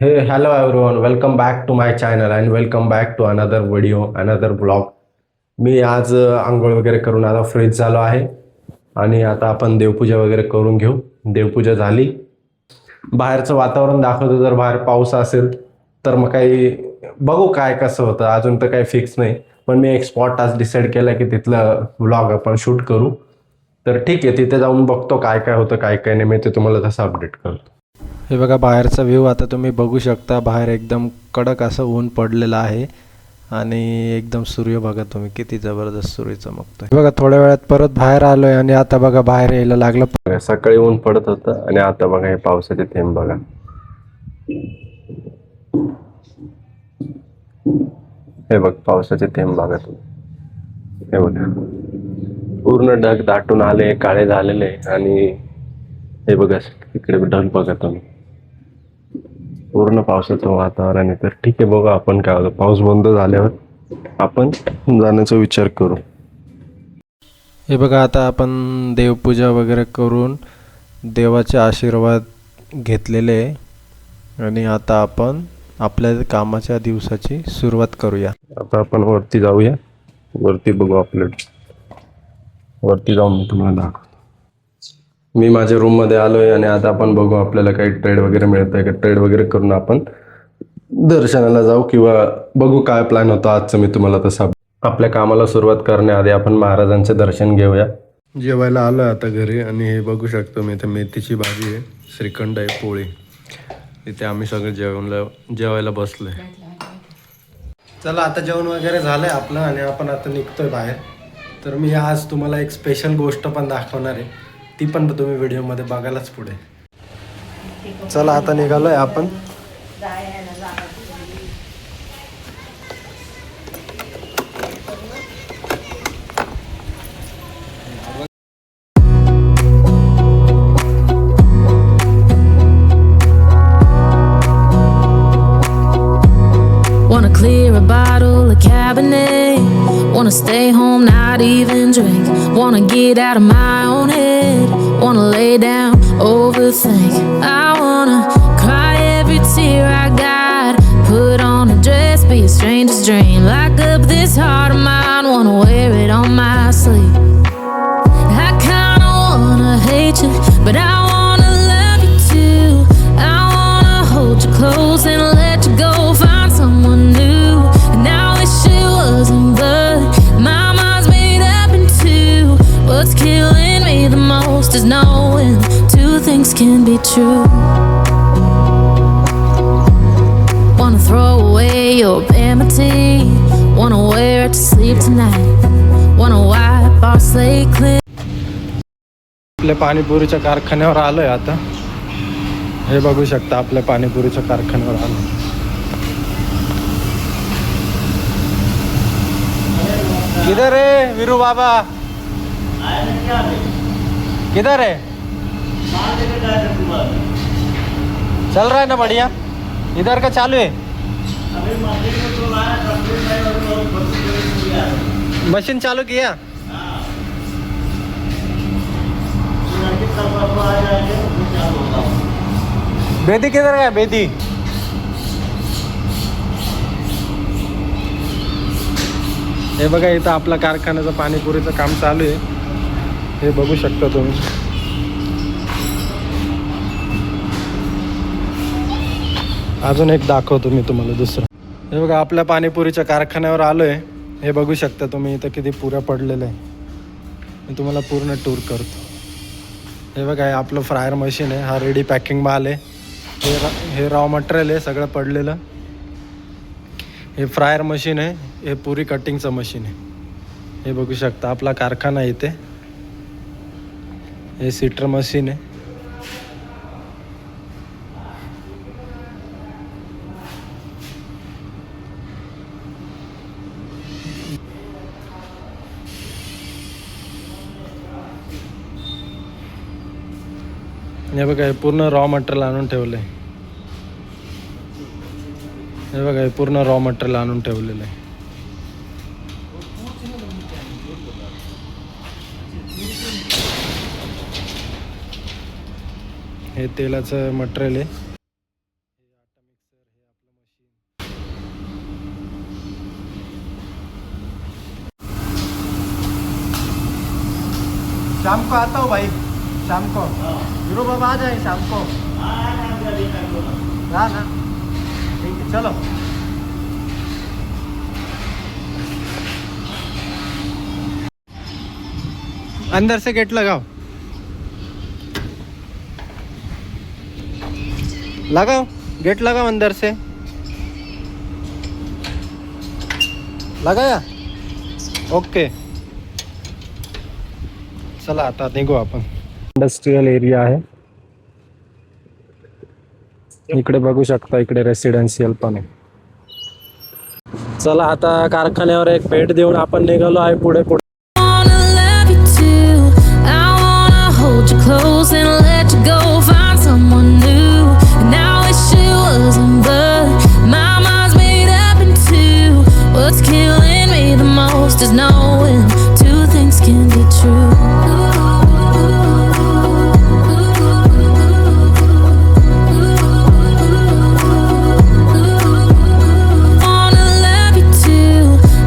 Hello everyone, welcome back to my channel and welcome back to another video, another vlog. मी आज आंघोळ वगैरे करून आता फ्रेश झालो आहे आणि आता आपण देवपूजा वगैरे करून घेऊ. देवपूजा झाली. बाहेरचं वातावरण दाखवतो, जर बाहेर पाऊस असेल तर मग काही बघू काय कसं होतं. अजून तर काही फिक्स नाही, पण मी एक स्पॉट आज डिसाईड केला की तिथलं व्लॉग आपण शूट करू. तर ठीक आहे, तिथे जाऊन बघतो काय काय होतं काय काय नाही, मी ते तुम्हाला तसं अपडेट करतो. हे बघा बाहेरचा व्ह्यू आता तुम्ही बघू शकता. बाहेर एकदम कडक असं ऊन पडलेलं आहे आणि एकदम सूर्य बघा तुम्ही किती जबरदस्त सूर्य चमकतोय. बघा थोड्या वेळात परत बाहेर आलोय आणि आता बघा बाहेर यायला लागलं. सकाळी ऊन पडत होतं आणि आता बघा हे पावसाचे थेंब बघा. हे बघ पावसाचे थेंब बघा तुम्ही. हे बघा पूर्ण ढग दाटून आले, काळे झालेले आणि हे बघा इकडे ढग बघा तुम्ही. पूर्ण पावसाचं वातावरण आहे. तर ठीक आहे, बघा आपण काय होतं. पाऊस बंद झाल्यावर आपण जाण्याचा विचार करू. हे बघा आता आपण देवपूजा वगैरे करून देवाचे आशीर्वाद घेतलेले आणि आता आपण आपल्या कामाच्या दिवसाची सुरुवात करूया. आता आपण वरती जाऊया. वरती बघू आपलं. वरती जाऊन मी तुम्हाला दाखवतो. मी माझ्या रूममध्ये आलोय आणि आता आपण बघू आपल्याला काही ट्रेड वगैरे मिळतंय का. ट्रेड वगैरे करून आपण दर्शनाला जाऊ किंवा बघू काय प्लॅन होता आजचं, मी तुम्हाला तसं. आपल्या कामाला सुरुवात करण्याआधी आपण महाराजांचे दर्शन घेऊया. जेवायला आलोय आता घरी आणि हे बघू शकतो मी इथे मेथीची भाजी आहे, श्रीखंड आहे, पोळी. इथे आम्ही सगळे जेवायला बसलोय. चला आता जेवण वगैरे झालंय आपलं आणि आपण आता निघतोय बाहेर. तर मी आज तुम्हाला एक स्पेशल गोष्ट पण दाखवणार आहे, ती पण तुम्ही व्हिडिओमध्ये बघायलाच पुढे. चला आता निघालोय आपण. Wanna clear a bottle of Cabernet. Wanna stay home, not even drink. Wanna get out of my own head. Wanna lay down, overthink. I wanna cry every tear I got. Put on a dress, be a stranger's dream. Lock up this heart of mine, wanna wear it on my sleeve. I kinda wanna hate you, but I wanna love you too. I wanna hold you close and let you go. Find someone new, and I wish it wasn't, but my mind's made up in two. What's killing me the most is knowing two things can be true. Wanna throw away your vanity. Wanna wear it to sleep tonight. Wanna wipe our slate clean. आपल्या पाणीपुरीच्या कारखान्यावर आलोय आता. हे बघू शकता आपल्या पाणीपुरीच्या कारखान्यावर आलो. किधर है वीरू बाबा? किधर है? चल रहा है ना बढ़िया? इधर का चालू है? मशीन चालू किया? बेदी किधर गया? बेदी हे बघा इथं आपला कारखान्याचं पाणीपुरीचं काम चालू आहे. हे बघू शकता तुम्ही. अजून एक दाखवतो मी तुम्हाला दुसरं. हे बघा आपल्या पाणीपुरीच्या कारखान्यावर आलोय. हे बघू शकता तुम्ही इथं किती पुऱ्या पडलेलं आहे. मी तुम्हाला पूर्ण टूर करतो. हे बघा हे आपलं फ्रायर मशीन आहे. हा रेडी पॅकिंग माल आहे. हे रॉ मटेरियल आहे सगळं पडलेलं. हे फ्रायर मशीन आहे. हे पुरी कटिंगचं मशीन आहे. हे बघू शकता आपला कारखाना आहे इथे. हे सीटर मशीन आहे. हे बघा हे पूर्ण रॉ मटेरियल आणून ठेवलं आहे. हे बघा हे पूर्ण रॉ मटेरियल आणून ठेवलेलं आहे. हे तेलाचं मटेरियल आहे. शाम को आता हूँ भाई, शाम को हीरो बाबा आ जाए शाम को। हाँ ना, ठीक है चलो। अंदर से गेट लगाओ, लगाओ गेट लगाओ अंदर से। लगाया, ओके चला आता निघू आपण। इंडस्ट्रियल एरिया आहे, इकडे बघू शकता, इकडे रेसिडेन्शियल पण आहे. चला आता कारखान्यावर एक भेट देऊन आपण निघालो आहे पुढे पुढे. Wanna love you too. I wanna hold you close and let you go. Find someone new. And I wish it wasn't, but my mind's made up in two. What's killing me the most is knowing two things can be true. Wanna love you too.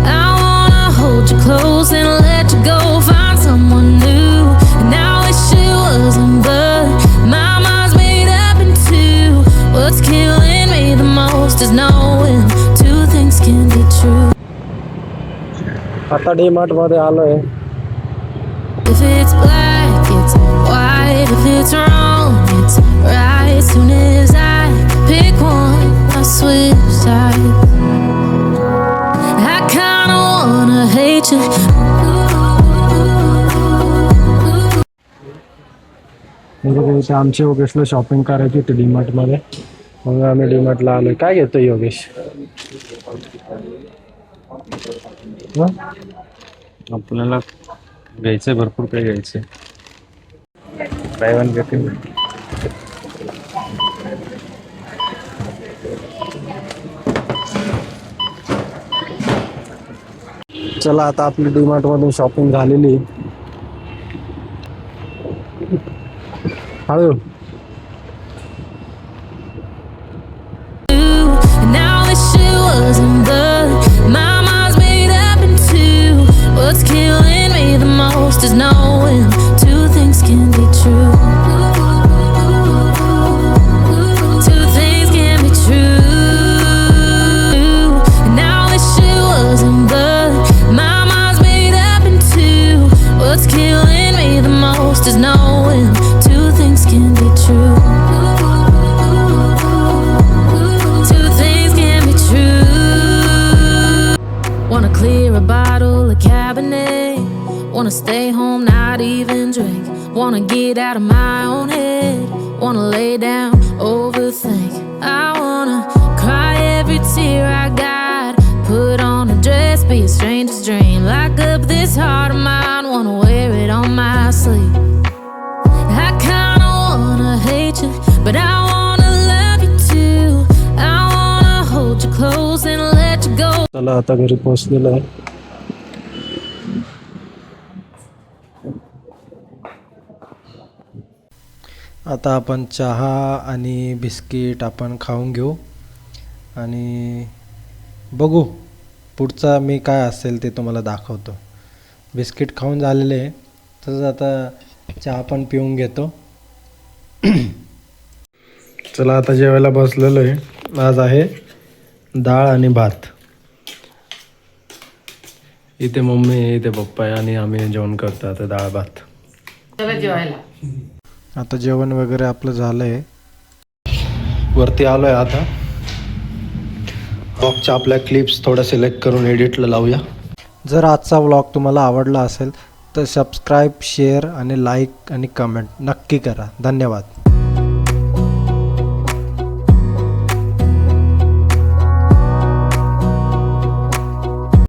I wanna hold you close and let you go. Find someone new. And I wish it wasn't, but my mind's made up in two. What's killing me the most is knowing two things can be true. आता डीमार्ट मध्ये आलोय. If it's black, it's white. If it's wrong, it's right. Soon as I pick one, I switch sides. I kinda wanna hate you. म्हणजे इथे आमची योगेशला shopping करायची होती डीमार्ट मध्ये, मग आम्ही डीमार्टला आलोय. काय घेतोय योगेश? हं? आपल्याला घ्यायचंय, भरपूर काही घ्यायचंय. By one get one. चला आता आपली डीमार्ट मधून शॉपिंग झालेली. हळू. And I wish it wasn't, but my mind's made up in two. What's killing me the most is knowing two things can be true. Two things can be true. And I wish it wasn't, but my mind's made up in two. What's killing me the most is knowing two things can be true. Two things can be true. Wanna clear a bottle of Cabernet. Wanna stay home, not even drink. Wanna get out of my own head. Wanna lay down, overthink. I wanna cry every tear I got. Put on a dress, be a stranger's dream. Lock up this heart of mine, wanna wear it on my sleeve. I kinda wanna hate you, but I wanna love you too. I wanna hold you close and let you go. चला आता घरी पोहोचलेलो आहे. आता आपण चहा आणि biscuit आपण खाऊन घेऊ आणि बघू पुढचा मी काय असेल ते तुम्हाला दाखवतो. बिस्किट खाऊन झालेले आहे, तसंच आता चहा पण पिऊन घेतो. चला आता जेवायला बसलेलो आहे. आज आहे डाळ आणि भात. इथे मम्मी आहे, इथे पप्पा आहे आणि आम्ही जेवण करतो आता डाळ भात. आता जेवण वगैरे आपलं झालं आहे, वरती आलो आहे. आता व्लॉगच्या आपल्या क्लिप्स थोड्या सिलेक्ट करून एडिटला लावूया. जर आजचा व्लॉग तुम्हाला आवडला असेल तर सबस्क्राईब, शेअर आणि लाईक आणि कमेंट नक्की करा. धन्यवाद.